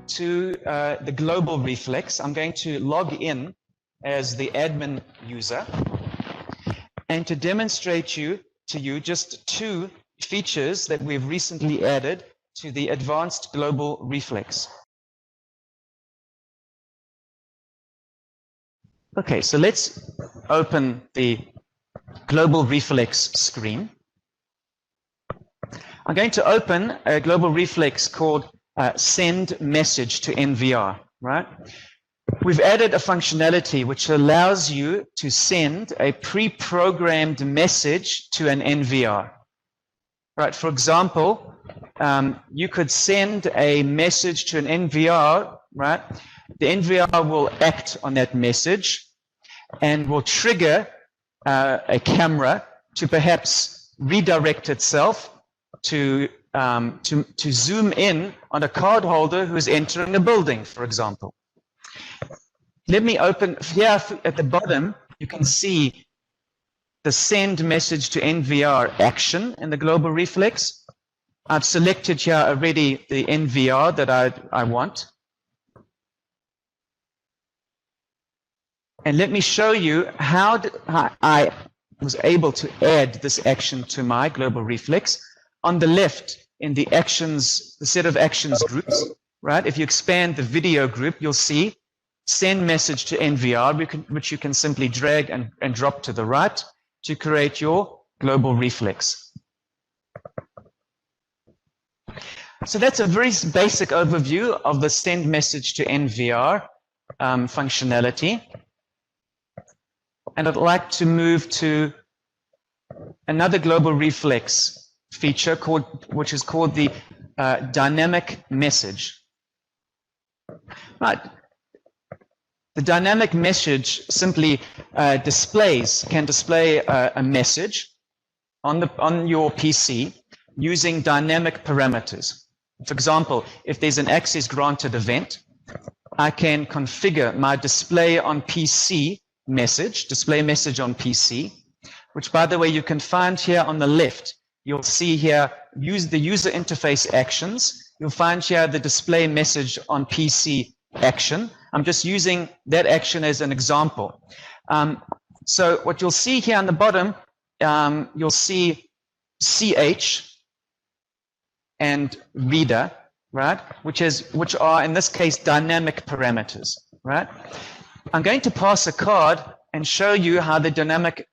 To the global reflex, I'm going to log in as the admin user and to demonstrate to you just two features that we've recently added to the advanced global reflex. Okay, so let's open the global reflex screen. I'm going to open a global reflex called send message to NVR, right? We've added a functionality which allows you to send a pre-programmed message to an NVR, right? For example, you could send a message to an NVR, right? The NVR will act on that message and will trigger a camera to perhaps redirect itself to zoom in on a card holder who is entering a building, for example. Let me open here at the bottom. You can see the send message to NVR action in the global reflex. I've selected here already the NVR that I want. And let me show you how I was able to add this action to my global reflex. On the left, in the actions, the set of actions groups, right? If you expand the video group, you'll see send message to NVR, which you can simply drag and drop to the right to create your global reflex. So that's a very basic overview of the send message to NVR functionality. And I'd like to move to another global reflex feature which is called the dynamic message. Right. The dynamic message simply can display a message on your PC using dynamic parameters. For example, if there's an access granted event, I can configure my display on PC message, display message on PC, which by the way you can find here on the left. You'll see here use the user interface actions. You'll find here the display message on PC action. I'm just using that action as an example. So what you'll see here on the bottom, you'll see CH and reader, right? Which are in this case dynamic parameters, right? I'm going to pass a card and show you how the dynamic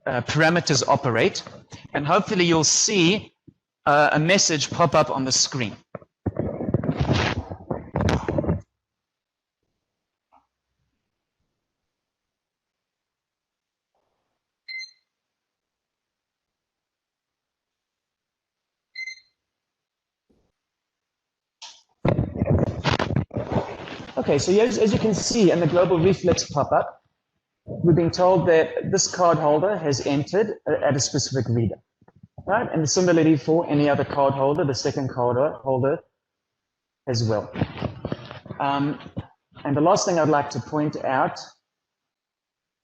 parameters operate, and hopefully you'll see a message pop up on the screen. Okay, so as you can see in the global reflex pop-up, we're being told that this card holder has entered at a specific reader, right? And similarly for any other card holder, the second card holder as well. And the last thing I'd like to point out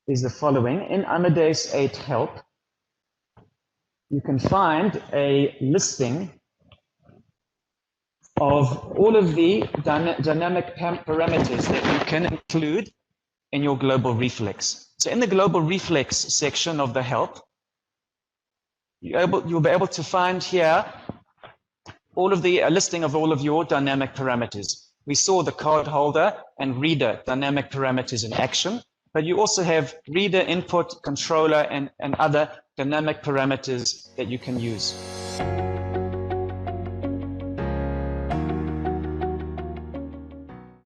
is the following. In Amadeus 8 Help, you can find a listing of all of the dynamic parameters that you can include in your global reflex. So in the global reflex section of the help, you'll be able to find here all of the listing of all of your dynamic parameters. We saw the card holder and reader dynamic parameters in action, but you also have reader, input, controller, and other dynamic parameters that you can use.